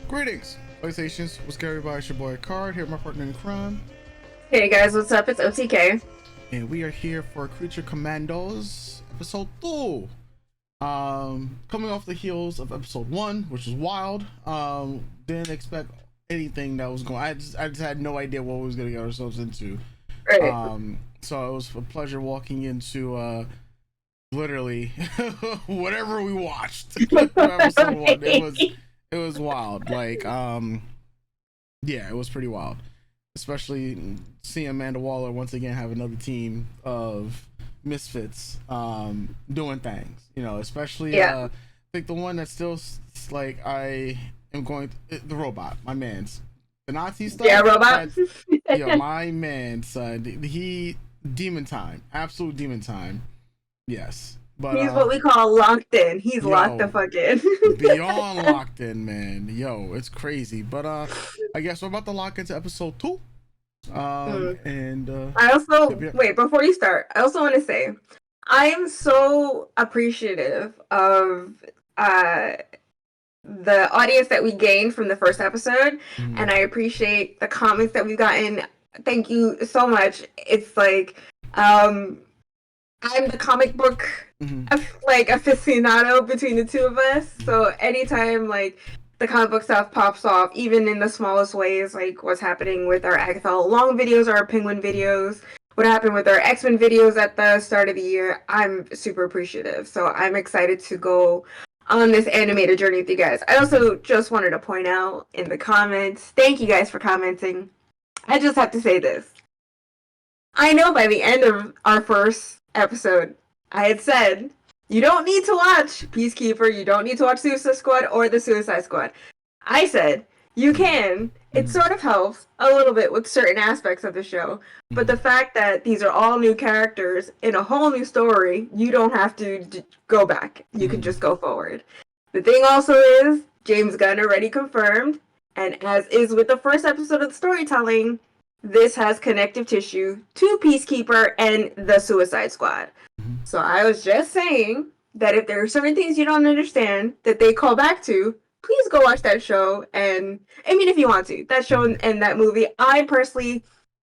Greetings, PlayStations. What's good, everybody? It's your boy Ekard here with my partner in crime. Hey guys, what's up? It's OTK. And we are here for Creature Commandos episode 2. Coming off the heels of episode 1, which was wild. Didn't expect anything that was going. I just had no idea what we was gonna get ourselves into. Right. So it was a pleasure walking into literally whatever we watched. Episode 1. It was wild. Like yeah, it was pretty wild. Especially seeing Amanda Waller once again have another team of misfits doing things, you know, especially I think the one that's still like I am going the robot, my man's the Nazi stuff. Yeah, robot. Yeah, my man's he demon time, absolute demon time. Yes, but He's what we call locked in. He's locked the fuck in. Beyond locked in, man. Yo, it's crazy. But I guess we're about to lock into episode 2. And I also wait before you start. I also want to say I am so appreciative of the audience that we gained from the first episode, and I appreciate the comments that we've gotten. Thank you so much. It's like I'm the comic book like aficionado between the two of us, so anytime like the comic book stuff pops off, even in the smallest ways, like what's happening with our Agatha Long videos or our Penguin videos, what happened with our X-Men videos at the start of the year, I'm super appreciative. So I'm excited to go on this animated journey with you guys. I also just wanted to point out in the comments, thank you guys for commenting. I just have to say this. I know by the end of our first episode, I had said, you don't need to watch Peacekeeper, you don't need to watch Suicide Squad or the Suicide Squad. I said, you can. It sort of helps a little bit with certain aspects of the show. But the fact that these are all new characters in a whole new story, you don't have to go back. You can just go forward. The thing also is, James Gunn already confirmed, and as is with the first episode of the storytelling, this has connective tissue to Peacekeeper and the Suicide Squad. So I was just saying that if there are certain things you don't understand that they call back to, please go watch that show. And I mean, if you want to, that show and that movie. I personally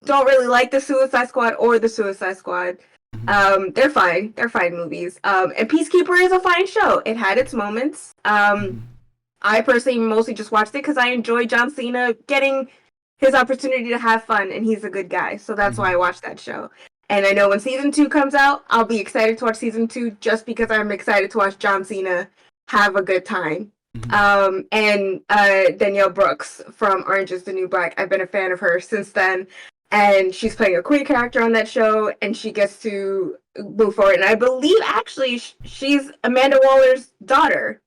don't really like the Suicide Squad or the Suicide Squad. They're fine. They're fine movies. And Peacekeeper is a fine show. It had its moments. I personally mostly just watched it because I enjoy John Cena getting his opportunity to have fun, and he's a good guy. So that's why I watched that show. And I know when season 2 comes out, I'll be excited to watch season 2 just because I'm excited to watch John Cena have a good time. And Danielle Brooks from Orange is the New Black, I've been a fan of her since then. And she's playing a queer character on that show, and she gets to move forward. And I believe, actually, she's Amanda Waller's daughter.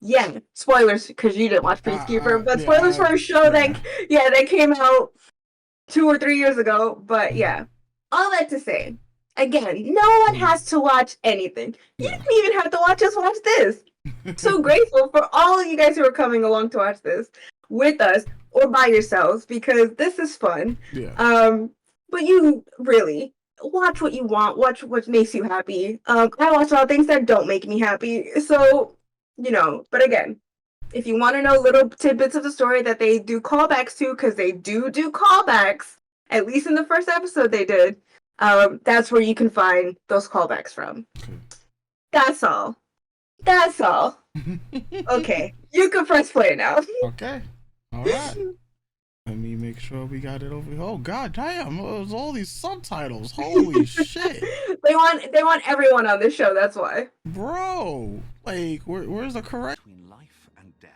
Yeah, spoilers, because you didn't watch Peacekeeper, but spoilers for a show that came out 2 or 3 years ago. But yeah. All that to say, again, no one has to watch anything. You don't even have to watch this. So grateful for all of you guys who are coming along to watch this with us or by yourselves, because this is fun. But you really watch what you want, watch what makes you happy. I watch a lot of things that don't make me happy. So, you know, but again, if you want to know little tidbits of the story that they do callbacks to, because they do callbacks, at least in the first episode they did, that's where you can find those callbacks from. That's all. Okay, you can press play now. Okay, all right. Let me make sure we got it over here. Oh god damn, there's all these subtitles. Holy shit. They want everyone on this show, that's why. Bro, like where's the correct between life and death?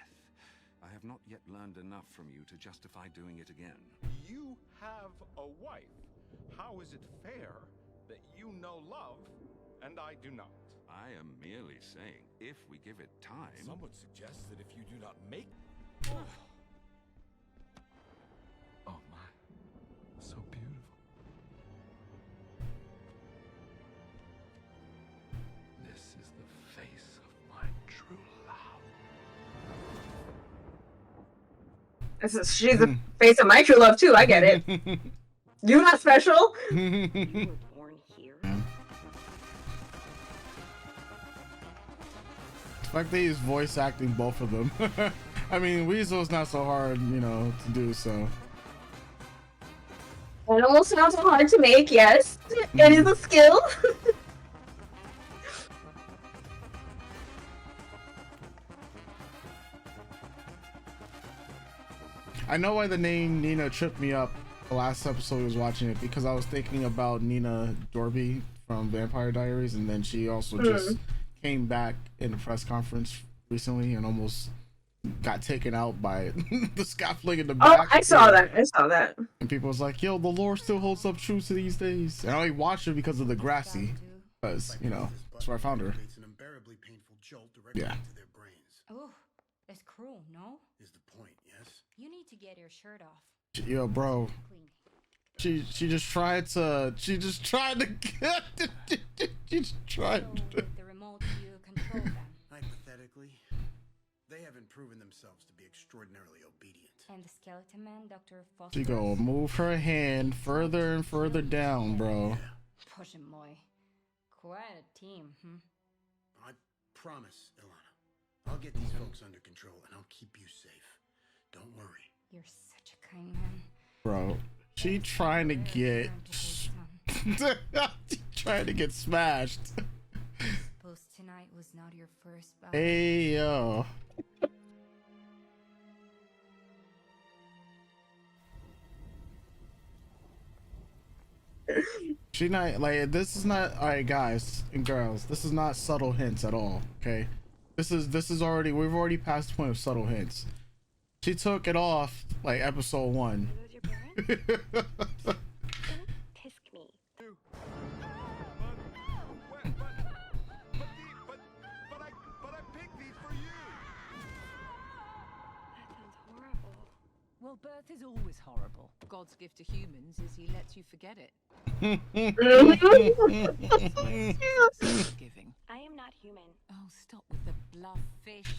I have not yet learned enough from you to justify doing it again. You have a wife. How is it fair that you know love and I do not? I am merely saying, if we give it time... Some would suggest that if you do not make... Oh my, so beautiful. This is the face of my true love. She's the face of my true love too, I get it. You're not special. You were born here. The fact they use voice acting both of them. I mean, Weasel's not so hard, you know, to do so. Animals sound so hard to make, yes. It is a skill. I know why the name Nina tripped me up the last episode I was watching it, because I was thinking about Nina Dorby from Vampire Diaries, and then she also just came back in a press conference recently and almost got taken out by the scaffolding in the back. Oh, I saw that. And people was like, yo, the lore still holds up true to these days. And I only watched her because of the Grassy, because, you know, that's where I found her. Yeah. Oh, that's cruel, no? Is the point, yes? You need to get your shirt off. Yo, bro. She just tried to get she just tried So with the remote, you control them. Hypothetically, they haven't proven themselves to be extraordinarily obedient. And the skeleton man, Dr. Foster. She go move her hand further and further down, bro. Push him, boy. Quite a team, I promise, Ilana. I'll get these folks under control and I'll keep you safe. Don't worry. You're such a kind man. Bro, she trying to get trying to get smashed. Suppose tonight was not your first battle. Hey yo. She not like, this is not, all right guys and girls, this is not subtle hints at all, okay? This is already, we've already passed the point of subtle hints. She took it off like episode 1. Are those your parents? Don't tisk me. But I picked these for you. That sounds horrible. Well, birth is always horrible. God's gift to humans is he lets you forget it. Forgiving. I am not human. Oh, stop with the bluff, fish.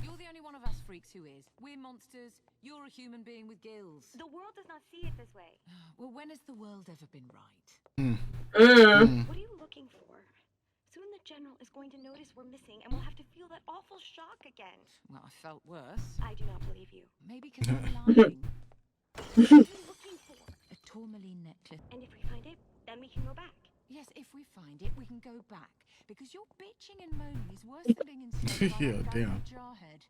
You're the only one of us freaks who is. We're monsters. You're a human being with gills. The world does not see it this way. Well, when has the world ever been right? What are you looking for? Soon the general is going to notice we're missing and we'll have to feel that awful shock again. Well, I felt worse. I do not believe you. Maybe because I'm lying. What are you looking for? A tourmaline necklace. And if we find it, then we can go back. Yes, if we find it, we can go back. Because your bitching and moaning is worse than being enslaved by Yeah, that damn. jarhead.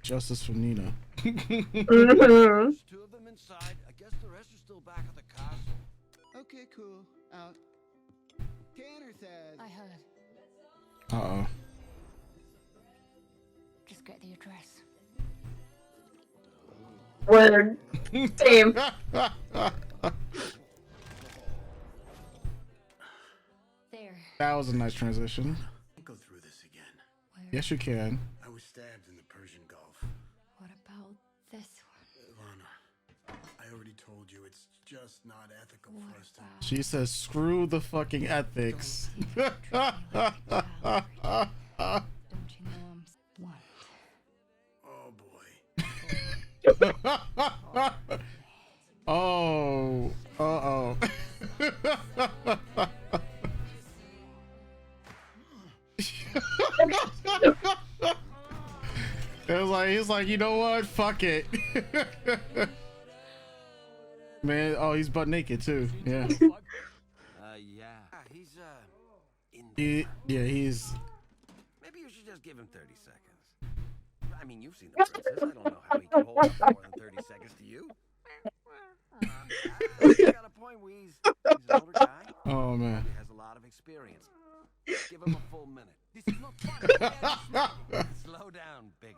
Justice for Nina. There's 2 of them inside. I guess the rest are still back at the castle. Okay, cool. Out. Tanner says. I heard. Uh-oh. Just get the address. Word. Same. There. That was a nice transition. Don't go through this again. Where? Yes, you can. I was stabbed in the Persian Gulf. What about this one? Ilana, I already told you it's just not ethical What for us to. about She says, screw the fucking ethics. Don't you know I'm one? Oh boy. Oh. Uh-oh. He's like, you know what? Fuck it. Man, oh, he's butt naked too. Yeah. Yeah. He's, in Yeah, he's. Maybe you should just give him 30 seconds. I mean, you've seen the princess. I don't know how he can hold up for more than 30 seconds to you. He's got a point, Weez. He's an older guy. Oh, man. He has a lot of experience. Give him a full minute. This is not fun. Slow down, bigot.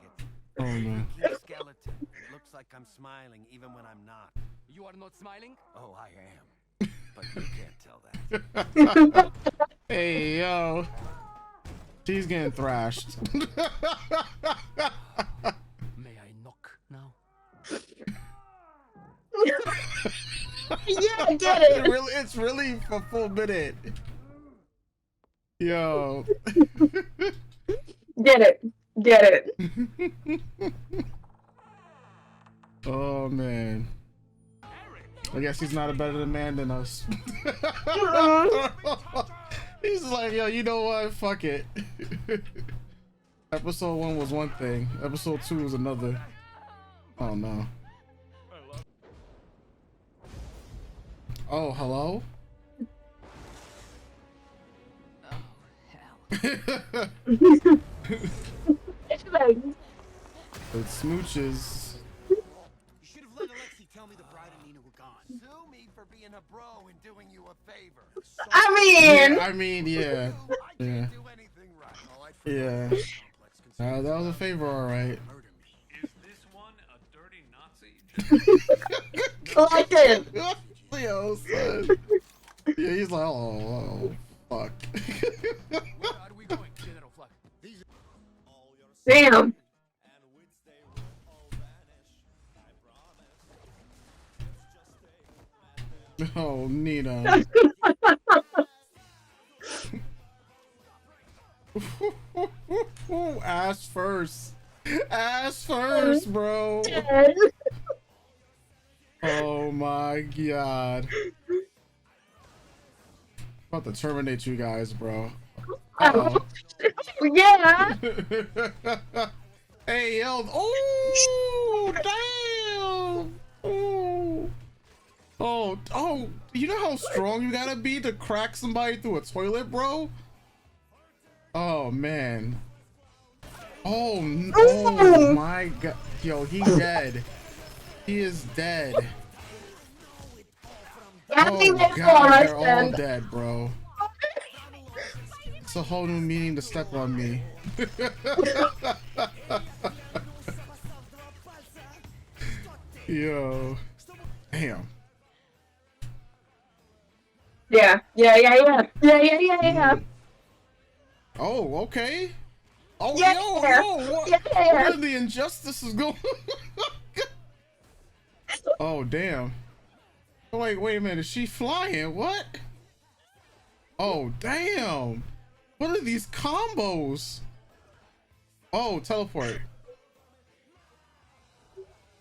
Oh, man. Keep skeleton. It looks like I'm smiling even when I'm not. You are not smiling? Oh, I am. But you can't tell that. Hey, yo. She's getting thrashed. May I knock now? Yeah, get it. It's really a full minute. Yo. Get it. Get it. Oh, man. I guess he's not a better man than us. He's like, yo, you know what? Fuck it. Episode 1 was one thing. Episode 2 was another. Oh no. Oh, hello? It's smooches. You should have let Alexei tell me the bride and Nina were gone. Sue me for being a bro and doing you a favor. I Yeah, mean, yeah. I can't do anything right. Oh, I'd Yeah. That was a favor, alright. Is this one a dirty Nazi? collected. Leo said. Yeah, he's like, oh fuck. Where are we going, General Fluck? Damn. Oh, Nina. Ass first. Ass first, bro. Oh my god. About to terminate you guys, bro. Uh-oh. Yeah. Hey, yo. Oh, damn. Oh. Oh, you know how strong you gotta be to crack somebody through a toilet, bro? Oh, man. Oh my god. Yo, he's dead. He is dead. Oh god, they're all dead, bro. It's a whole new meaning to step on me. Yo. Damn. Yeah. Oh, okay. Oh, Yeah. yo, what? Yeah. Where the injustice is going? Oh, damn. Wait a minute. Is she flying? What? Oh, damn. What are these combos? Oh, teleport.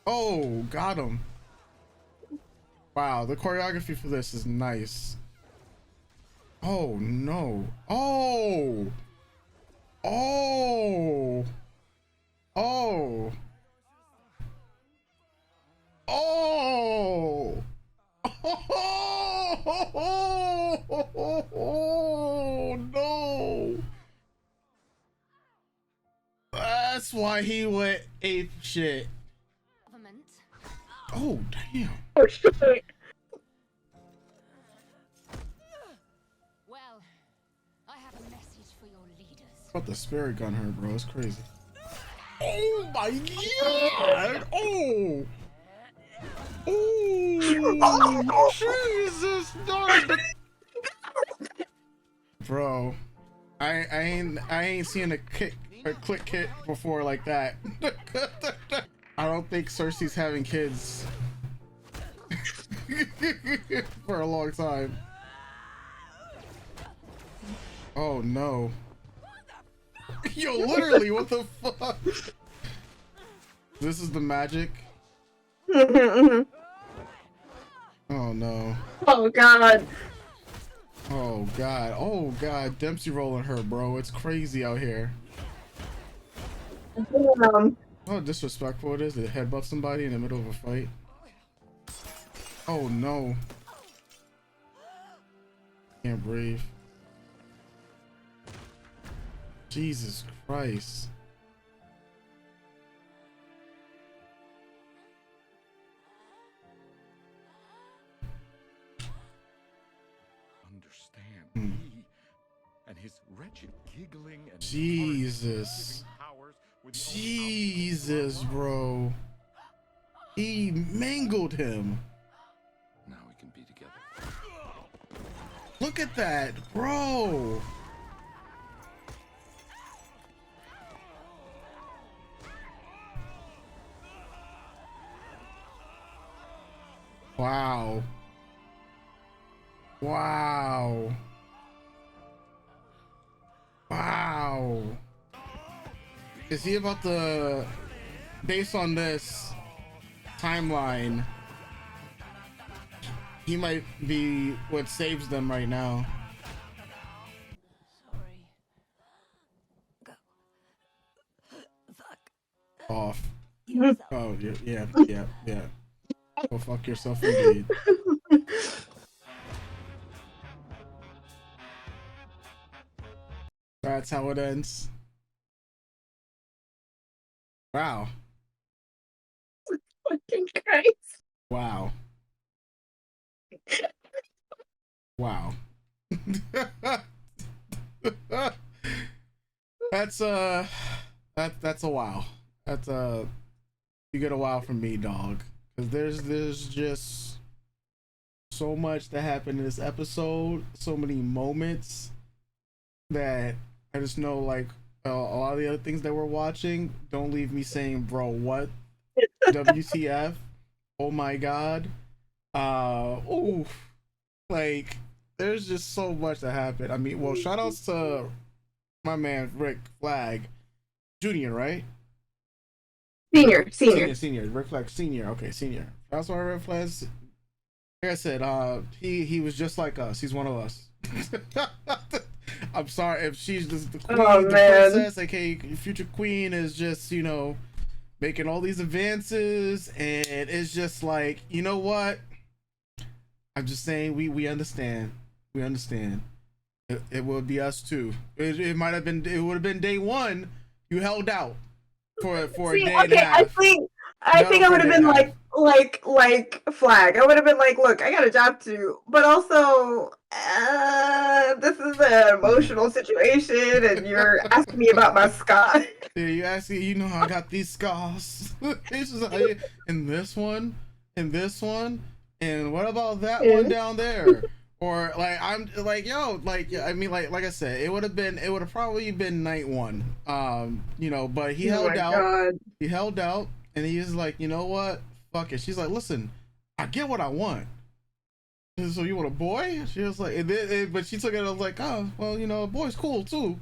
Oh, got him. Wow, the choreography for this is nice. Oh, no. Oh. Oh. Oh. Oh. Oh, no. That's why he went ape shit. Government. Oh, damn. Oh shit. Well, I have a message for your leaders. About the spirit gun her, bro. It's crazy. Oh my god. Oh. Oh. Jesus. No. Bro. I ain't seen a click hit before like that. I don't think Cersei's having kids for a long time. Oh no. Yo, literally, what the fuck? This is the magic. Oh no. Oh god. Oh god. Oh god. Dempsey rolling her, bro. It's crazy out here. Damn. How disrespectful it is to headbutt somebody in the middle of a fight. Oh no. Can't breathe. Jesus Christ. Understand Hmm. he and his wretched giggling and Jesus. powers with the Jesus, bro. He mangled him. Now we can be together. Look at that, bro. Wow. Wow. Wow. Is he about to, based on this timeline, he might be what saves them right now. off. Oh yeah. Go fuck yourself indeed. That's how it ends. Wow. Fucking Christ. Wow. Wow. That's that's a wow. That's you get a wow from me, dog. Cause there's just so much that happened in this episode, so many moments that I just know like a lot of the other things that we're watching don't leave me saying, bro, what? WTF? Oh my god. Ooh. Like there's just so much that happened. I mean, well, shout outs to my man Rick Flag Jr., right? Senior. Rick Flag Senior. Okay, Senior. That's why Rick Flag. Like I said, he was just like us. He's one of us. I'm sorry if she's just the queen, the princess, aka future queen, is just, you know, making all these advances, and it's just like, you know what? I'm just saying we understand. We understand. It would be us too. It might have been. It would have been day one. You held out for a day and a half. I think I would have been like Flag. I would have been like, look, I got a job to do, but also this is an emotional situation, and you're asking me about my scars. Yeah, you asking, you know how I got these scars. It's just like, in this one, and what about that one down there? Or like I'm like, yo, like I mean, like I said, it would have probably been night one. You know, but he held out. God. He held out, and he was like, you know what? Fuck it. She's like, listen, I get what I want. So you want a boy? She was like, but she took it. I was like, oh, well, you know, a boy's cool too.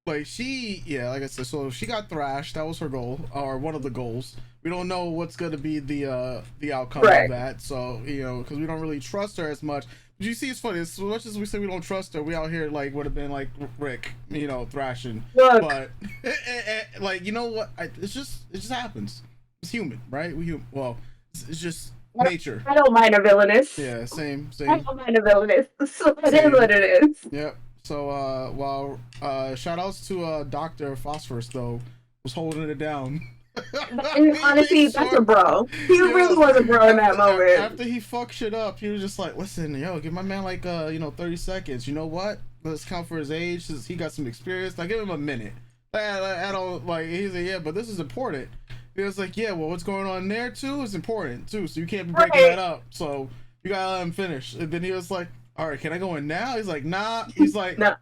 Like yeah, like I said, so she got thrashed. That was her goal, or one of the goals. We don't know what's gonna be the outcome of that. So, you know, because we don't really trust her as much. But you see, it's funny. As much as we say we don't trust her, we out here like would have been like Rick, you know, thrashing. Look. But like, you know what? It just happens. It's human, right? We human. Well, it's just nature. I don't mind a villainous. Yeah, same. I don't mind a villainous. So it is what it is. Yep. So shout outs to Dr. Phosphorus though, was holding it down. And honestly, that's a bro. He really was a bro in that moment. After he fucked shit up, he was just like, listen, yo, give my man like 30 seconds. You know what? Let's count for his age, since he got some experience. Like, give him a minute. I don't like. He's like, yeah, but this is important. He was like, yeah, well, what's going on there too is important too, so you can't be breaking that up. So you gotta let him finish. And then he was like, all right, can I go in now? He's like, nah. He's like, nah.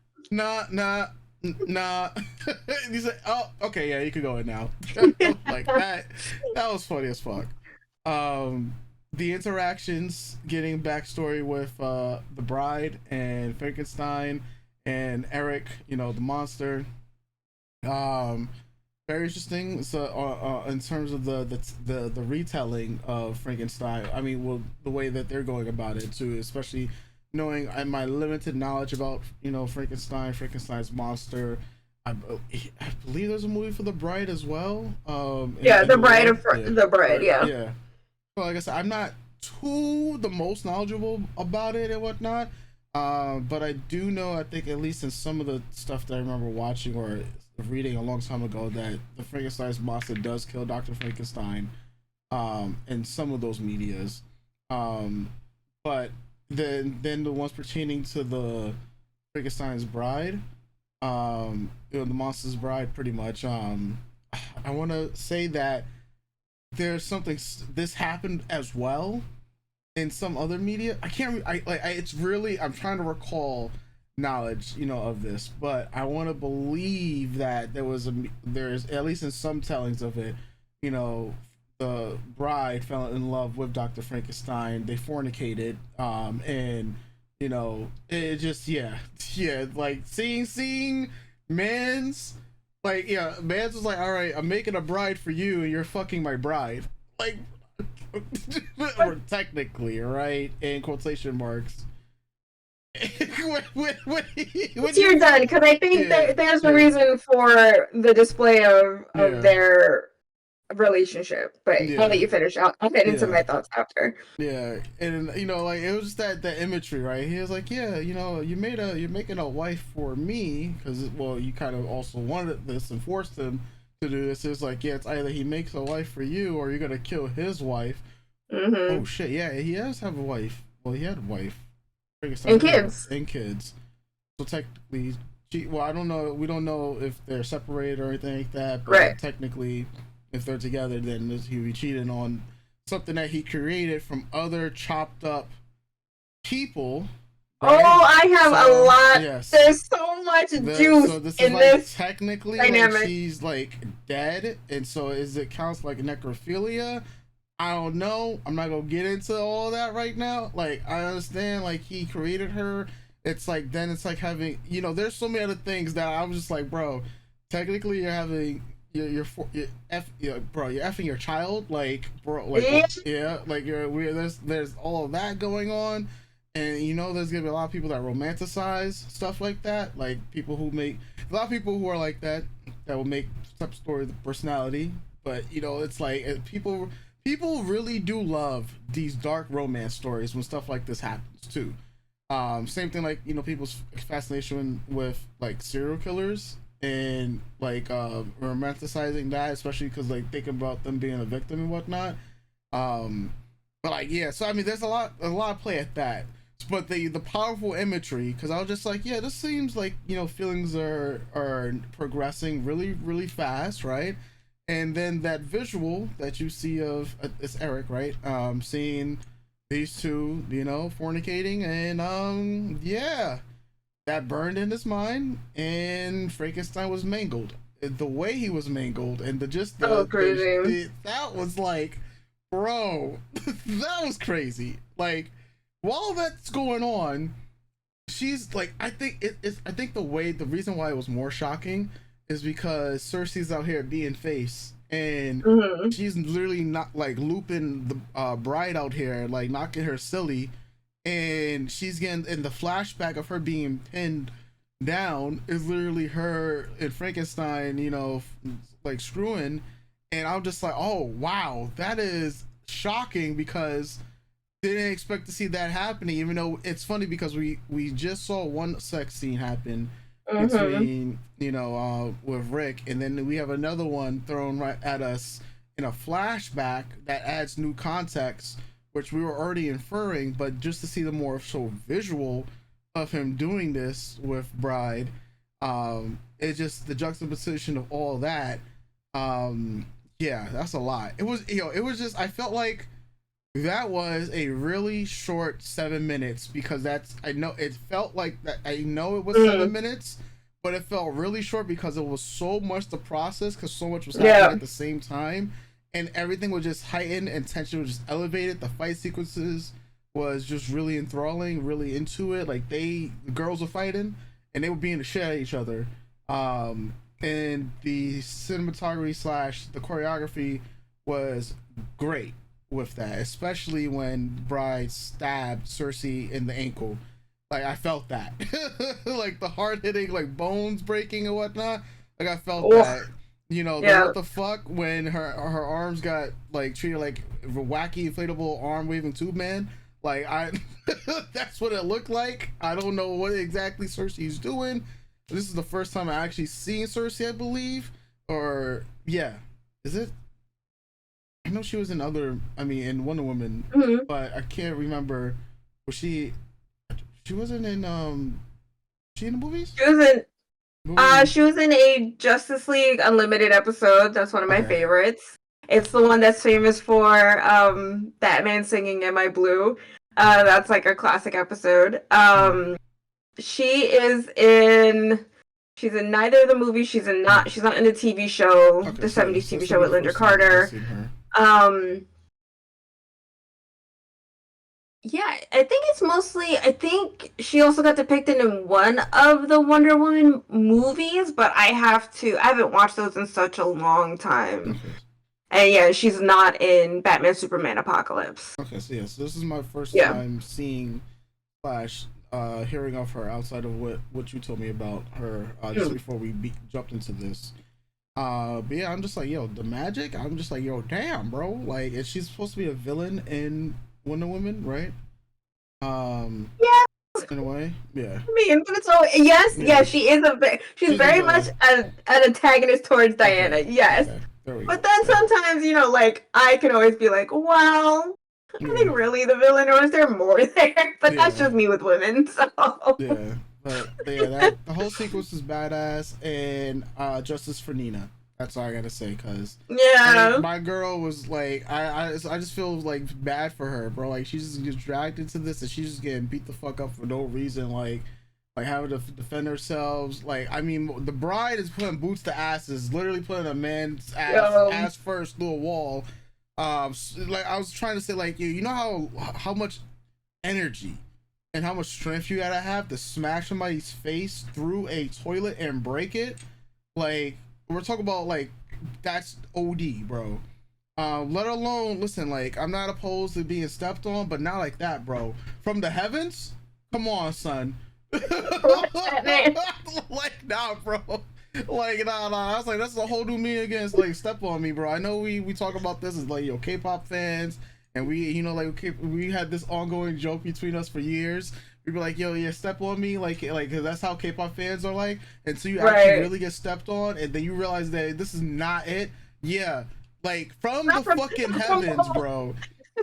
He's like, oh, okay, yeah, you can go in now. Like that was funny as fuck. The interactions, getting backstory with the bride and Frankenstein and Eric, you know, the monster. Very interesting. So in terms of the retelling of Frankenstein, I mean, well, the way that they're going about it too, especially knowing my limited knowledge about, you know, Frankenstein's monster. I believe there's a movie for the bride as well. Yeah, the bride. Yeah. Well, like I said, I'm not the most knowledgeable about it and whatnot. But I do know, I think at least in some of the stuff that I remember watching or reading a long time ago, that the Frankenstein's monster does kill Dr. Frankenstein in some of those medias. But then the ones pertaining to the Frankenstein's bride, you know, the monster's bride, pretty much. I want to say that there's something, this happened as well in some other media. It's really, I'm trying to recall knowledge, you know, of this, but I want to believe that there's at least in some tellings of it, you know, the bride fell in love with Dr. Frankenstein. They fornicated, and you know, it just like seeing Mans, like, yeah, Mans was like, all right, I'm making a bride for you, and you're fucking my bride, like, or technically, right, in quotation marks. Once you're done, because I think there's a reason for the display of their relationship. But Yeah. I'll let you finish. I'll get into Yeah. my thoughts after. Yeah, and you know, like it was just that imagery, right? He was like, yeah, you know, you're making a wife for me because, well, you kind of also wanted this and forced him to do this. It's like, yeah, it's either he makes a wife for you or you're gonna kill his wife. Oh shit, yeah, he does have a wife. Well, he had a wife And kids. and kids. So technically, well, I don't know. We don't know if they're separated or anything like that. But Right. technically, if they're together, then he would be cheating on something that he created from other chopped up people. Right? Oh, I have a lot. Yes. There's so much juice so this in is this technically dynamic. like she's like dead, and so is it counts like necrophilia? I don't know. I'm not gonna get into all that right now. Like I understand, like he created her. It's like then it's like having, you know, there's so many other things that I was just like, bro, technically you're having you're effing your child, like bro, like like there's all of that going on, and you know there's gonna be a lot of people that romanticize stuff like that, like people who make a lot of people who are like that will make some story of personality, but you know it's like people really do love these dark romance stories when stuff like this happens too. Same thing like, you know, people's fascination with like serial killers and like romanticizing that, especially because like thinking about them being a victim and whatnot. But like yeah, so I mean there's a lot of play at that. But the powerful imagery, because I was just like, yeah, this seems like, you know, feelings are progressing really, really fast, right? And then that visual that you see of it's Eric, right? Seeing these two, you know, fornicating, and yeah, that burned in his mind, and Frankenstein was mangled. The way he was mangled, and that was like, bro, that was crazy. Like, while that's going on, she's like, I think the reason why it was more shocking is because Cersei's out here being face, and she's literally not like looping the bride out here, like knocking her silly, and she's getting in the flashback of her being pinned down is literally her and Frankenstein, you know, like screwing, and I'm just like, oh wow, that is shocking because didn't expect to see that happening. Even though it's funny because we just saw one sex scene happen between, you know, with Rick, and then we have another one thrown right at us in a flashback that adds new context, which we were already inferring, but just to see the more so visual of him doing this with Bride, it's just the juxtaposition of all that. Yeah, that's a lot. It was, you know, it was just, I felt like that was a really short 7 minutes, because that's, I know it felt like that, I know it was 7 minutes, but it felt really short because it was so much to process, because so much was happening at the same time, and everything was just heightened and tension was just elevated. The fight sequences was just really enthralling, really into it. Like the girls were fighting and they were beating the shit out of each other. And the cinematography / the choreography was great with that, especially when Bride stabbed Cersei in the ankle. Like I felt that, like the hard hitting, like bones breaking and whatnot. Like I felt that, you know, what the fuck when her arms got like treated like a wacky inflatable arm waving tube man. Like that's what it looked like. I don't know what exactly Cersei's doing. This is the first time I actually seen Cersei, I believe. Or yeah, is it? I know she was in in Wonder Woman, but I can't remember. Was she? She wasn't in. She in the movies? She was in a Justice League Unlimited episode. That's one of my favorites. It's the one that's famous for Batman singing "Am I Blue?" That's like a classic episode. She's in neither of the movies. She's not in the TV show, the 70s TV show with Linda Carter. Yeah, I think it's mostly, I think she also got depicted in one of the Wonder Woman movies, but I haven't watched those in such a long time. And yeah, she's not in Batman Superman Apocalypse. Okay, so yes, this is my first time seeing / hearing of her outside of what you told me about her just before we jumped into this. But yeah, I'm just like, yo, the magic. I'm just like, yo, damn, bro. Like, is she supposed to be a villain in Wonder Woman, right? Yeah. In a way, yeah. I mean, but it's all yes, Yeah. yes. She's very much an antagonist towards Diana. Okay. Yes, Okay. There we but go. then sometimes like I can always be like, well, are they really the villain, or is there more there? But that's just me with women. So yeah, but yeah, the whole sequence is badass, and justice for Nina. That's all I gotta say, cause my girl was like, I just feel like bad for her, bro. Like, she just gets dragged into this, and she's just getting beat the fuck up for no reason, like having to defend herself. Like, I mean, the bride is putting boots to asses, literally putting a man's ass first through a wall. Like, I was trying to say, like, you know how much energy and how much strength you gotta have to smash somebody's face through a toilet and break it. Like, we're talking about, like, that's OD, bro. Let alone, listen, like, I'm not opposed to being stepped on, but not like that, bro. From the heavens? Come on, son. Like, nah, bro. Like, nah. I was like, that's a whole new me against, like, step on me, bro. I know we talk about this as, like, yo, K-pop fans, and we, like, we had this ongoing joke between us for years. We'd be like, yo, yeah, step on me, like, cause that's how K-pop fans are like. And so you actually really get stepped on, and then you realize that this is not it. Yeah, like, from the fucking heavens, bro.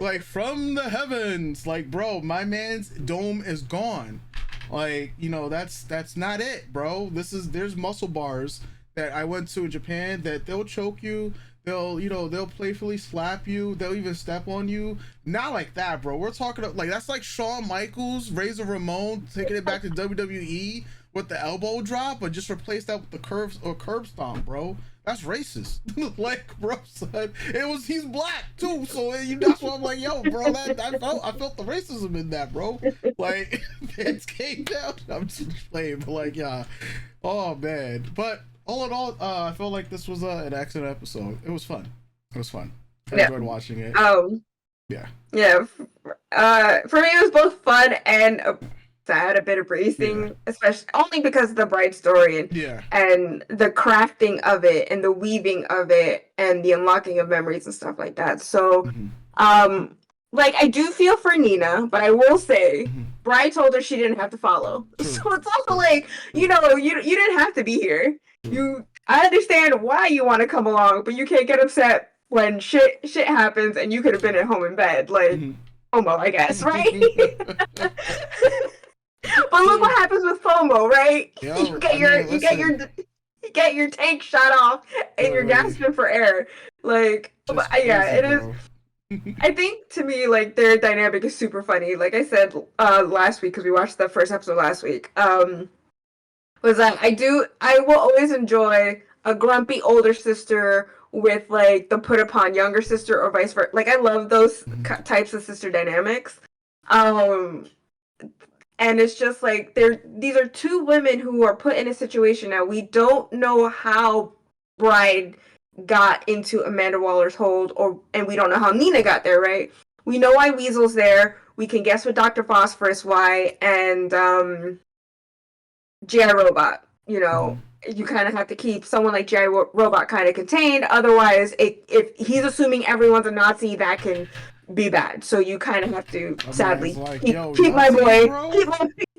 Like, from the heavens, like, bro, my man's dome is gone. Like, that's not it, bro. There's muscle bars that I went to in Japan that they'll choke you. They'll playfully slap you. They'll even step on you. Not like that, bro. We're talking like, that's like Shawn Michaels, Razor Ramon taking it back to WWE with the elbow drop, but just replace that with the curb stomp, bro. That's racist. Like, bro, son, he's black too, so that's why I'm like, yo, bro, I felt the racism in that, bro. Like, it came down. I'm just playing, but like, yeah, oh man, but. All in all, I felt like this was an excellent episode. It was fun. I enjoyed watching it. Yeah. For me, it was both fun and sad, a bit of bracing, especially only because of the bride story and the crafting of it and the weaving of it and the unlocking of memories and stuff like that. So, like, I do feel for Nina, but I will say, Bride told her she didn't have to follow. So it's also like, you didn't have to be here. I understand why you want to come along, but you can't get upset when shit happens and you could have been at home in bed, like FOMO, I guess, right? But look what happens with FOMO, right? You get your tank shot off and you're gasping for air. Like, yeah, it is. I think, to me, like, their dynamic is super funny. Like I said last week, because we watched the first episode last week, was that I will always enjoy a grumpy older sister with, like, the put upon younger sister, or vice versa. Like, I love those types of sister dynamics. And it's just like, these are two women who are put in a situation now. We don't know how Bride got into Amanda Waller's hold, and we don't know how Nina got there, right? We know why Weasel's there. We can guess what Dr. Phosphorus why, and G.I. Robot. You kind of have to keep someone like G.I. Robot kind of contained. Otherwise, if he's assuming everyone's a Nazi, that can be bad. So you kind of have to, sadly, like, keep my boy.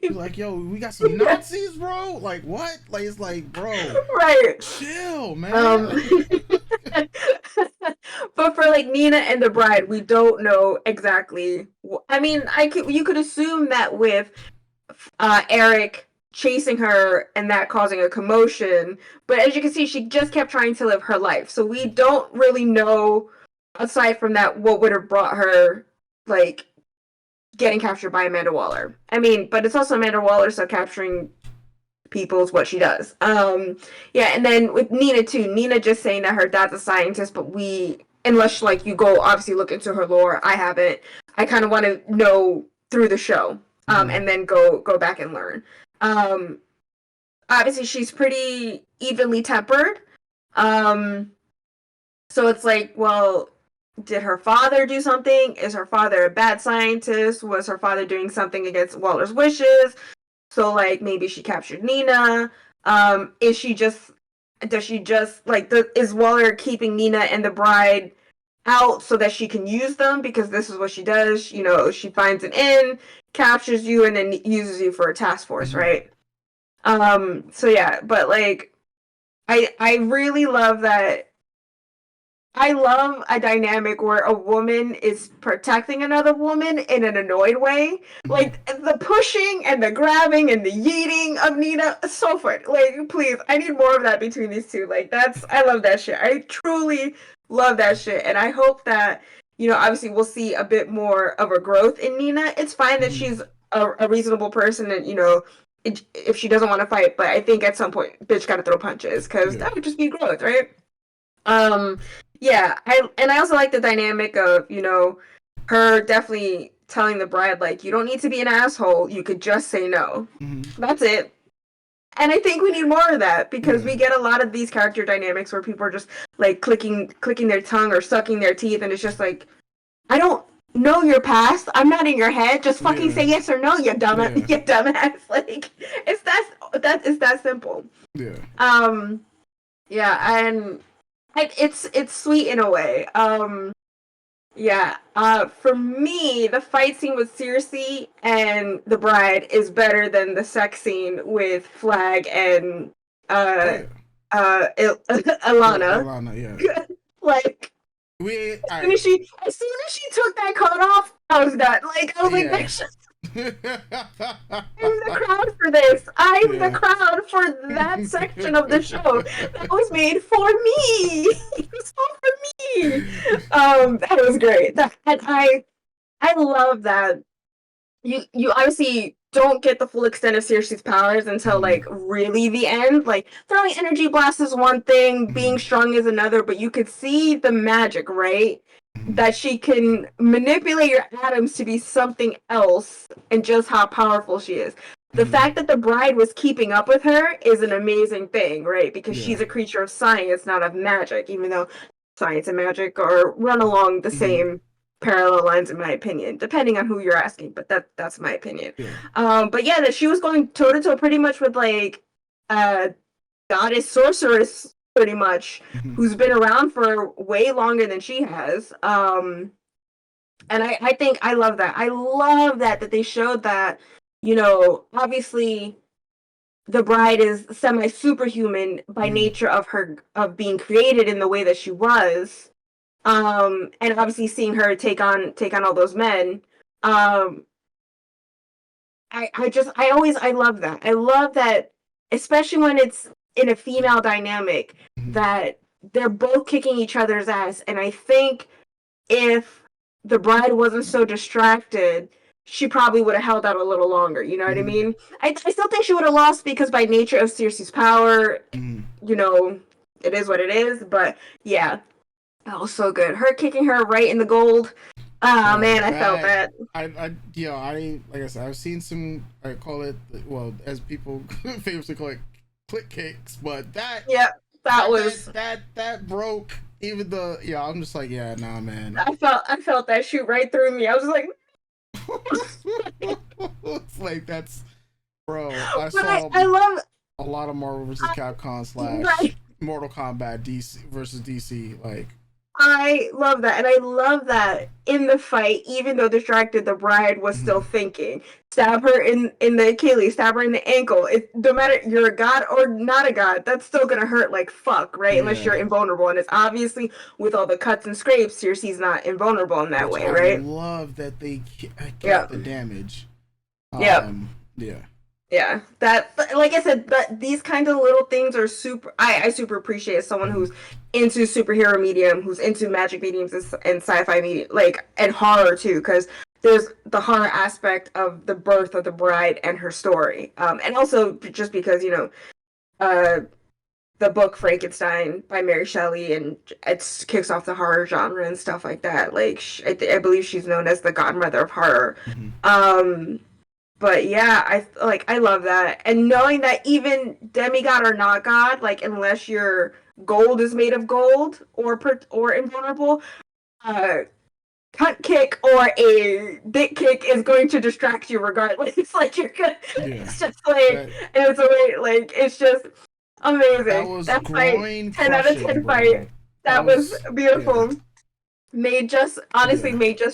He's like, yo, we got some Nazis, bro. Like, what? Like, it's like, bro, right? Chill, man. But for, like, Nina and the Bride, we don't know exactly. I mean, you could assume that with Eric chasing her and that causing a commotion, but as you can see, she just kept trying to live her life. So we don't really know, aside from that, what would have brought her, like, getting captured by Amanda Waller. I mean, but it's also Amanda Waller, so capturing people is what she does. Yeah, and then with Nina too. Nina just saying that her dad's a scientist, but unless, like, you go obviously look into her lore, I haven't. I kind of want to know through the show, and then go back and learn. Obviously she's pretty evenly tempered. So it's like, well, did her father do something? Is her father a bad scientist? Was her father doing something against Waller's wishes? So, like, maybe she captured Nina. Is she just does she just like is Waller keeping Nina and the bride out so that she can use them, because this is what she does. You know, she finds an inn, captures you, and then uses you for a task force, right? So yeah, but like I really love that. I love a dynamic where a woman is protecting another woman in an annoyed way. Like, the pushing and the grabbing and the yeeting of Nina, so fun. Like, please, I need more of that between these two. Like, I love that shit. I truly love that shit. And I hope that, you know, obviously we'll see a bit more of a growth in Nina. It's fine that she's a reasonable person and, you know, if she doesn't want to fight, but I think at some point, bitch gotta throw punches, because that would just be growth, right? Yeah, I also like the dynamic of, you know, her definitely telling the bride, like, you don't need to be an asshole, you could just say no. That's it. And I think we need more of that, because we get a lot of these character dynamics where people are just like clicking their tongue or sucking their teeth, and it's just like, I don't know your past, I'm not in your head, just fucking say yes or no, you dumbass. Like, it's that simple. Yeah, and it's sweet in a way. For me, the fight scene with Circe and the bride is better than the sex scene with Flag and Ilana. Ilana, yeah. Like, as soon as she took that coat off, I was done. Like, I was like, that's just, I'm the crowd for this. I'm the crowd for that section of the show that was made for me. It was all for me. That was great. And I love that. You obviously don't get the full extent of Circe's powers until like really the end. Like, throwing energy blast is one thing, being strong is another, but you could see the magic, right? That she can manipulate your atoms to be something else, and just how powerful she is. The fact that the bride was keeping up with her is an amazing thing, right? Because she's a creature of science, not of magic, even though science and magic are run along the same parallel lines, in my opinion, depending on who you're asking, but that's my opinion. But yeah, that she was going toe to toe pretty much with like goddess sorceress, pretty much, who's been around for way longer than she has. And I think I love that. I love that they showed that, you know, obviously the bride is semi-superhuman by nature of being created in the way that she was. And obviously seeing her take on all those men. I love that. I love that, especially when it's in a female dynamic, that they're both kicking each other's ass. And I think if the bride wasn't so distracted, she probably would have held out a little longer. You know what I mean? I still think she would have lost, because by nature of Circe's power, you know, it is what it is. But yeah, that was so good. Her kicking her right in the gold. Man, I felt that. I like I said, I've seen some, I call it, well, as people famously call it, click kicks, but that broke even the, I'm just like, nah, man. I felt that shoot right through me. I was like, it's like, that's, bro. I love a lot of Marvel vs. Capcom / Mortal Kombat DC versus DC, like. I love that, and I love that in the fight, even though distracted, the bride was still thinking. Stab her in the Achilles, stab her in the ankle. No matter you're a god or not a god, that's still gonna hurt like fuck, right? Unless you're invulnerable, and it's obviously with all the cuts and scrapes, Circe's not invulnerable in that way, right? I love that they kept the damage. Yeah, that, like I said, but these kinds of little things are super. I super appreciate as someone who's into superhero medium, who's into magic mediums and sci-fi medium, like, and horror too, because there's the horror aspect of the birth of the bride and her story, and also just because, you know, the book Frankenstein by Mary Shelley, and it kicks off the horror genre and stuff like that. Like, I believe she's known as the godmother of horror. But yeah, I love that. And knowing that even demigod or not god, like, unless your gold is made of gold or invulnerable, cunt kick or a dick kick is going to distract you regardless. It's like, you're gonna, it's just like, and it's a way, like, it's just, Amazing. That was That groin fight, 10 out of 10 crushing, bro. fight. That was beautiful. Yeah. Made just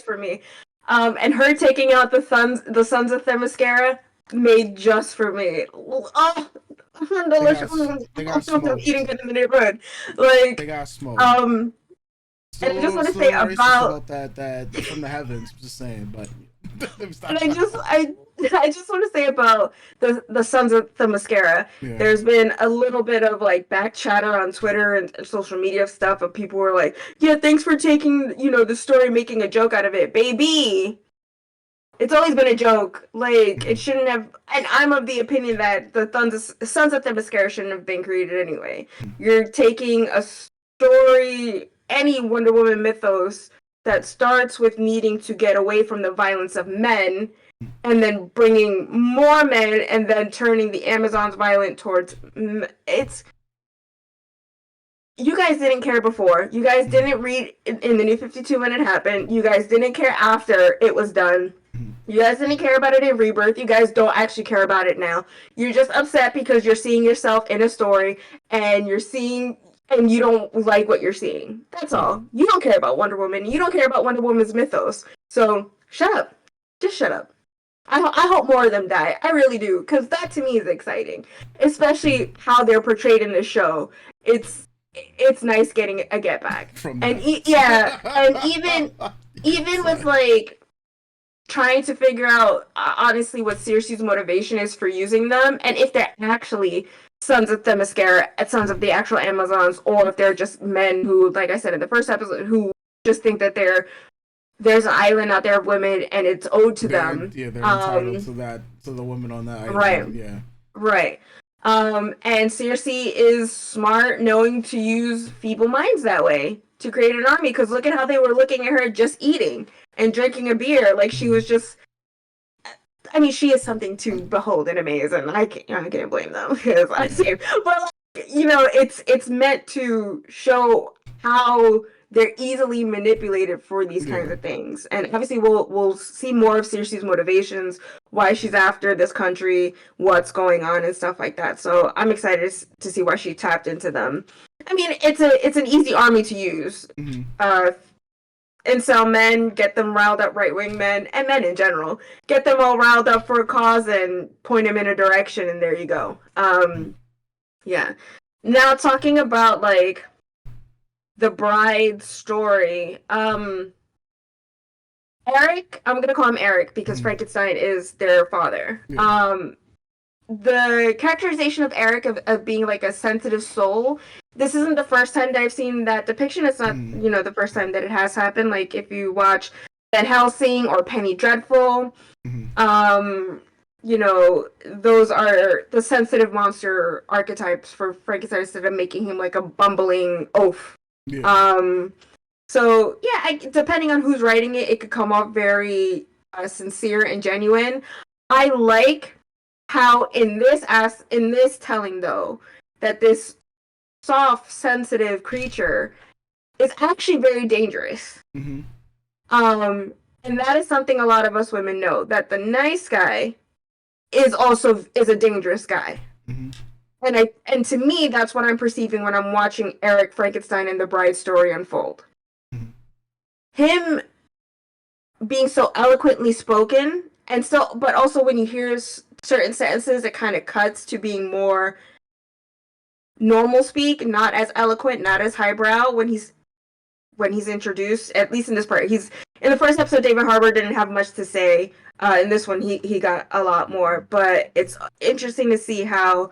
for me. And her taking out the sons of Themyscira, made just for me. Oh, delicious. They got I'm smoked. eating good in the neighborhood. Like, They got smoked. and I just want to say about that from the heavens. I'm just saying, but and I just want to say about the Sons of Themyscira. Yeah. There's been a little bit of like back chatter on Twitter and social media stuff of people who are like, yeah, thanks for taking the story, making a joke out of it, baby. It's always been a joke. Like, it shouldn't have. And I'm of the opinion that the Sons of Themyscira shouldn't have been created anyway. You're taking a story, any Wonder Woman mythos that starts with needing to get away from the violence of men, and then bringing more men, and then turning the Amazons violent towards. It's. You guys didn't care before. You guys didn't read in the New 52 when it happened. You guys didn't care after it was done. You guys didn't care about it in Rebirth. You guys don't actually care about it now. You're just upset because you're seeing yourself in a story, and you don't like what you're seeing. That's all. You don't care about Wonder Woman. You don't care about Wonder Woman's mythos. So shut up. Just shut up. I hope more of them die. I really do, because that to me is exciting, especially how they're portrayed in this show. It's nice getting a get back. And even with like trying to figure out honestly what Circe's motivation is for using them, and if they're actually Sons of Themyscira, sons of the actual Amazons, or if they're just men who, like I said in the first episode, who just think that there's an island out there of women and it's owed to them. Yeah, they're entitled to the women on that island. Right. Yeah. Right. And Circe is smart, knowing to use feeble minds that way to create an army. Because look at how they were looking at her just eating and drinking a beer, like she was just. I mean, she is something to behold and amaze, and I can't blame them because I see. But like, it's meant to show how they're easily manipulated for these kinds of things, and obviously we'll see more of Circe's motivations, why she's after this country, what's going on, and stuff like that. So I'm excited to see why she tapped into them. I mean, it's an easy army to use. Incel men, get them riled up, right-wing men, and men in general. Get them all riled up for a cause and point them in a direction, and there you go. Yeah. Now, talking about, like, the bride story, Eric, I'm gonna call him Eric because Frankenstein is their father. Yeah. The characterization of Eric of being like a sensitive soul, this isn't the first time that I've seen that depiction. It's not, the first time that it has happened. Like if you watch Van Helsing or Penny Dreadful, those are the sensitive monster archetypes for Frankenstein instead of making him like a bumbling oaf. Yeah. So yeah, depending on who's writing it, it could come off very sincere and genuine. I like how in this telling though, that this soft, sensitive creature is actually very dangerous. And that is something a lot of us women know, that the nice guy is a dangerous guy. And to me, that's what I'm perceiving when I'm watching Eric Frankenstein and the Bride story unfold. Him being so eloquently spoken, but also when you hear certain sentences, it kind of cuts to being more normal speak, not as eloquent, not as highbrow when he's introduced, at least in this part. He's in the first episode, David Harbour didn't have much to say. In this one, he got a lot more, but it's interesting to see how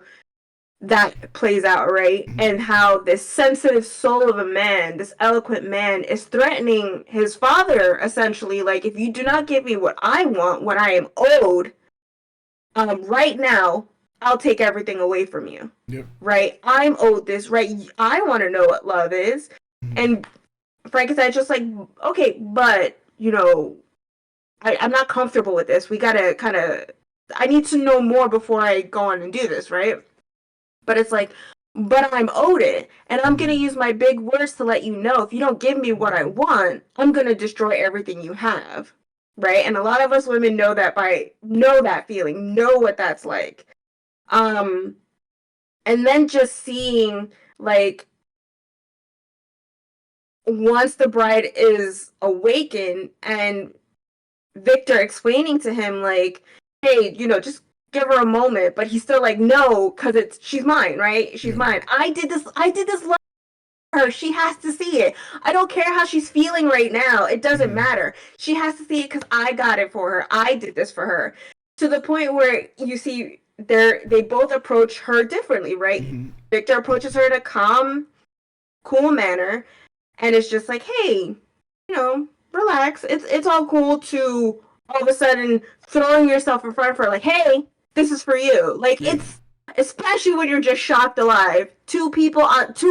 that plays out, right? And how this sensitive soul of a man, this eloquent man, is threatening his father, essentially. Like, if you do not give me what I want, what I am owed, right now, I'll take everything away from you. Yep. Right? I'm owed this, right? I want to know what love is. And Frankenstein's just like, okay, but, I'm not comfortable with this. We gotta I need to know more before I go on and do this, right? But it's like, but I'm owed it, and I'm gonna use my big words to let you know, if you don't give me what I want, I'm gonna destroy everything you have, right? And a lot of us women know that feeling, know what that's like. And then just seeing, like, once the bride is awakened and Victor explaining to him, like, hey, just give her a moment, but he's still like, no, because she's mine, right? She's mine. I did this love her. She has to see it. I don't care how she's feeling right now. It doesn't matter. She has to see it because I got it for her. I did this for her. To the point where you see they both approach her differently, right? Victor approaches her in a calm, cool manner, and it's just like, hey, relax. It's all cool to all of a sudden throwing yourself in front of her, like, hey, this is for you. Like, it's, especially when you're just shocked alive. Two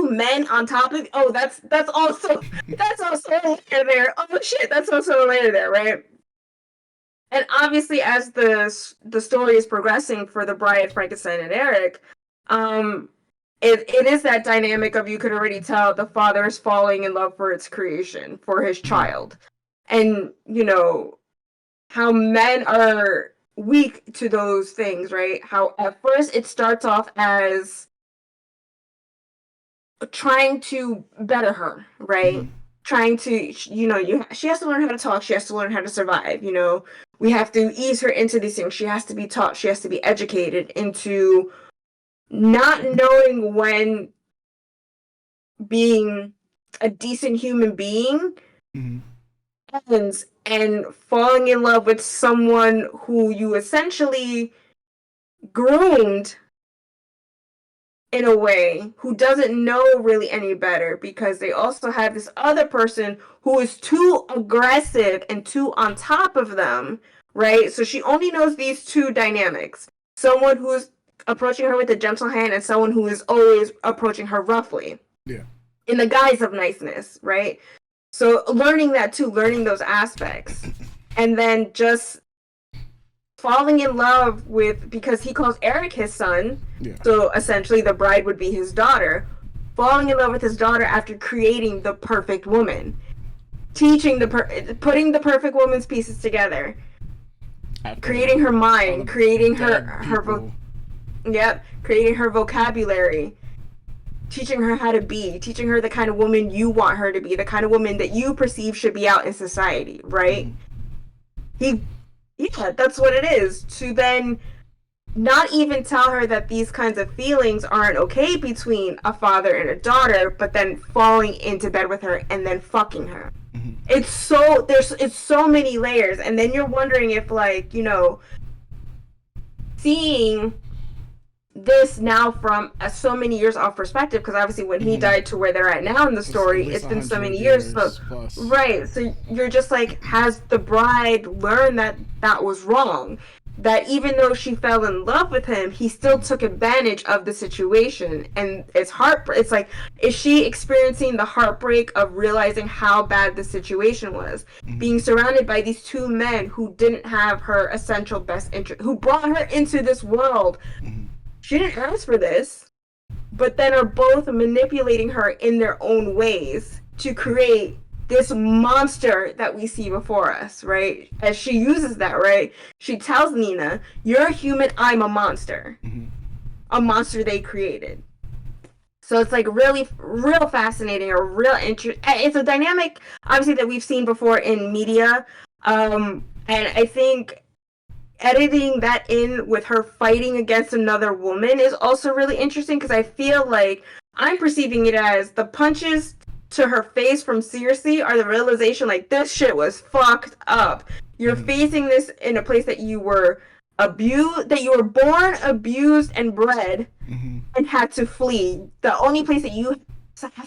men on top of, that's also later there. Oh shit, that's also later there, right? And obviously, as the story is progressing for the bride, Frankenstein, and Eric, it is that dynamic of, you could already tell the father is falling in love for its creation, for his child. And, how men are weak to those things, right? How at first it starts off as trying to better her, right? Trying to, she has to learn how to talk, she has to learn how to survive, we have to ease her into these things, she has to be taught, she has to be educated into not knowing when being a decent human being ends, and falling in love with someone who you essentially groomed in a way, who doesn't know really any better, because they also have this other person who is too aggressive and too on top of them, right? So she only knows these two dynamics. Someone who's approaching her with a gentle hand, and someone who is always approaching her roughly. Yeah. In the guise of niceness, right? So learning that too, learning those aspects. And then just falling in love with, because he calls Eric his son, so essentially the bride would be his daughter, falling in love with his daughter after creating the perfect woman, putting the perfect woman's pieces together, creating her mind, creating creating her vocabulary, teaching her how to be, teaching her the kind of woman you want her to be, the kind of woman that you perceive should be out in society, right? That's what it is. To then not even tell her that these kinds of feelings aren't okay between a father and a daughter, but then falling into bed with her and then fucking her. It's so many layers, and then you're wondering if, like, seeing this now from so many years off perspective, because obviously when he died to where they're at now in the story, it's been so many years plus. Right, so you're just like, has the bride learned that was wrong, that even though she fell in love with him, he still took advantage of the situation? And it's like, is she experiencing the heartbreak of realizing how bad the situation was, being surrounded by these two men who didn't have her essential best interest, who brought her into this world? She didn't ask for this, but then are both manipulating her in their own ways to create this monster that we see before us, right? As she uses that, right? She tells Nina, you're a human, I'm a monster. A monster they created. So it's like really, real fascinating, or real interesting. It's a dynamic, obviously, that we've seen before in media. And I think editing that in with her fighting against another woman is also really interesting, because I feel like I'm perceiving it as the punches to her face from Circe are the realization, like, this shit was fucked up. You're facing this in a place that you were abused, that you were born, abused, and bred, and had to flee. The only place that you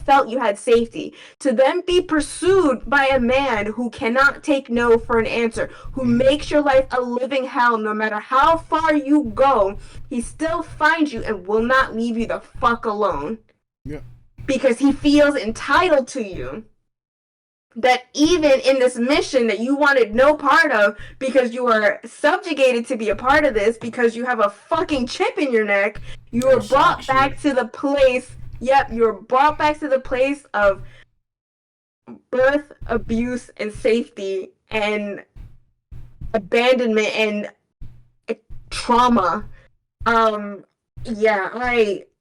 felt you had safety, to then be pursued by a man who cannot take no for an answer, who makes your life a living hell. No matter how far you go, he still finds you and will not leave you the fuck alone. Because he feels entitled to you. That even in this mission that you wanted no part of, because you are subjugated to be a part of this, because you have a fucking chip in your neck, you were brought back to the place. You were brought back to the place of birth, abuse, and safety, and abandonment, and trauma.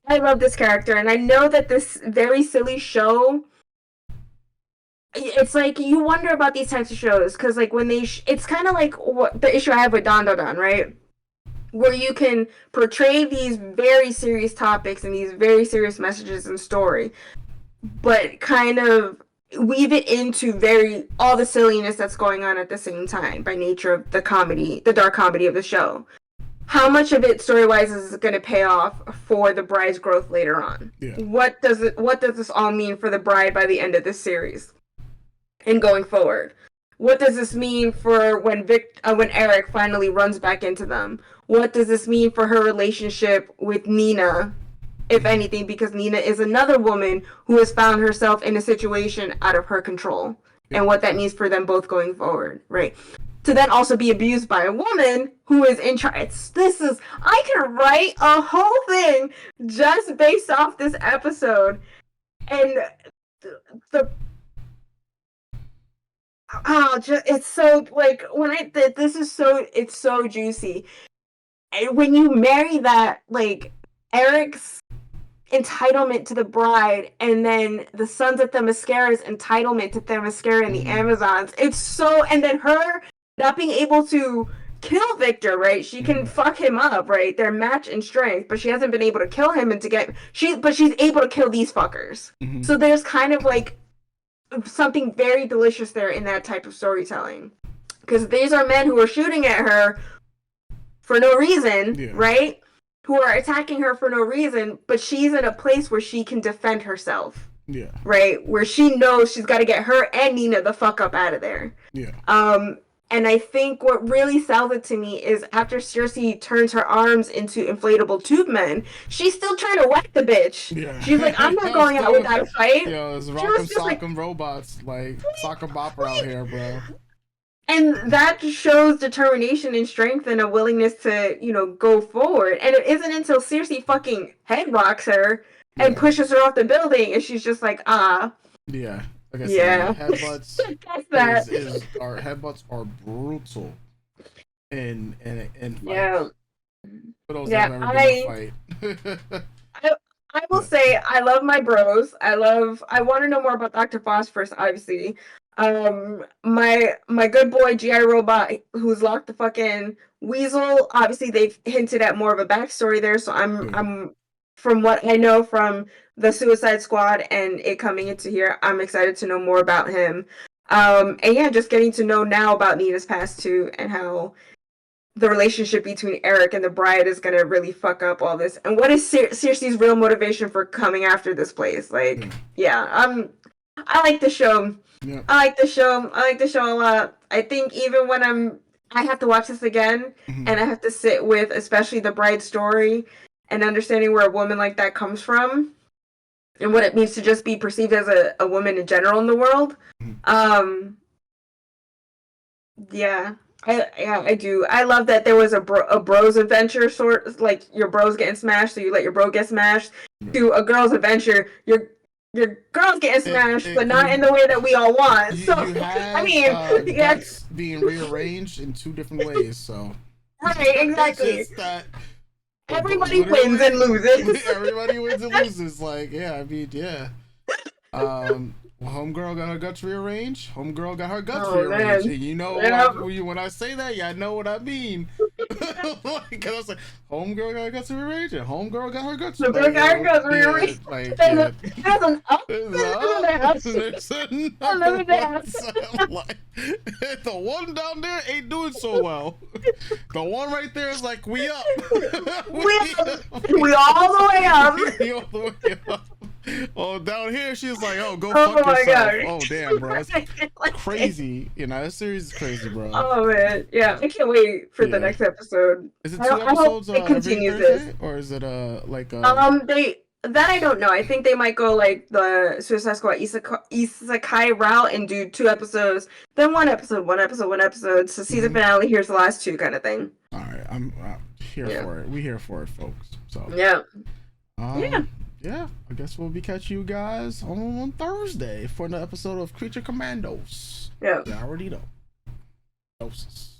I love this character, and I know that this very silly show, it's like you wonder about these types of shows because like when they it's kind of like what the issue I have with Don Don Don, right, where you can portray these very serious topics and these very serious messages and story, but kind of weave it into all the silliness that's going on at the same time by nature of the comedy, the dark comedy of the show. How much of it story-wise is going to pay off for the bride's growth later on? Yeah. What does this all mean for the bride by the end of this series and going forward? What does this mean for when Eric finally runs back into them? What does this mean for her relationship with Nina, if anything, because Nina is another woman who has found herself in a situation out of her control, and what that means for them both going forward, right? To then also be abused by a woman who is in charge. I can write a whole thing just based off this episode, and it's so like it's so juicy. And when you marry that, like Eric's entitlement to the bride, and then the Sons of Themyscira's entitlement to Themyscira and the Amazons, it's so, and then her not being able to kill Victor, right? She can fuck him up, right? They're match in strength, but she hasn't been able to kill him but she's able to kill these fuckers. So there's kind of like something very delicious there in that type of storytelling, because these are men who are shooting at her for no reason, right? Who are attacking her for no reason, but she's in a place where she can defend herself. Yeah. Right? Where she knows she's got to get her and Nina the fuck up out of there. Yeah. And I think what really sells it to me is after Cersei turns her arms into inflatable tube men, she's still trying to whack the bitch. Yeah. She's like, I'm not going out without a fight. Yo, it's rock'em sock'em robots, like soccer bopper out here, bro. And that shows determination and strength and a willingness to, go forward. And it isn't until Cersei fucking head rocks her and pushes her off the building, and she's just like, Yeah. Like I said, headbutts headbutts are brutal in fights. Yeah. For those that have never been in a fight. I will say I love my bros. I want to know more about Dr. Phosphorus, obviously. My good boy GI Robot, who's locked the fucking Weasel. Obviously, they've hinted at more of a backstory there, so I'm from what I know from the Suicide Squad and it coming into here, I'm excited to know more about him. And yeah, just getting to know now about Nina's past too, and how the relationship between Eric and the bride is gonna really fuck up all this. And what is Cersei's real motivation for coming after this place? Like, I like the show. Yeah. I like the show a lot. I think even when I have to watch this again, and I have to sit with especially the bride story and understanding where a woman like that comes from and what it means to just be perceived as a woman in general in the world. I do. I love that there was a bro's adventure, sort of like your bro's getting smashed, so you let your bro get smashed, to a girl's adventure, your girl's getting smashed, but not in the way that we all want. So, I mean, that's being rearranged in two different ways, so. Right, exactly. Everybody wins and loses. Everybody wins and loses. Like, yeah, I mean, yeah. Homegirl got her guts rearranged. Homegirl got her guts rearranged. And you know, when I say that, yeah, I know what I mean. Because I was like, homegirl got her guts rearranged, and homegirl got her guts rearranged. There's an up. There's another one. The one down there ain't doing so well. The one right there is like, we up. We all the way up. We all the way up. Oh, down here she's like, oh, go fuck yourself. God. Oh, damn, bro. It's crazy. This series is crazy, bro. Oh, man. Yeah, I can't wait for the next episode. Is it 2 episodes every Thursday? Or is it that I don't know. I think they might go like the Suicide Squad Isekai route and do 2 episodes, then one episode. So season finale, here's the last 2 kind of thing. All right, I'm here for it. We here for it, folks. So yeah. Yeah, I guess we'll be catching you guys on Thursday for an episode of Creature Commandos. Yeah. You already know. Doses.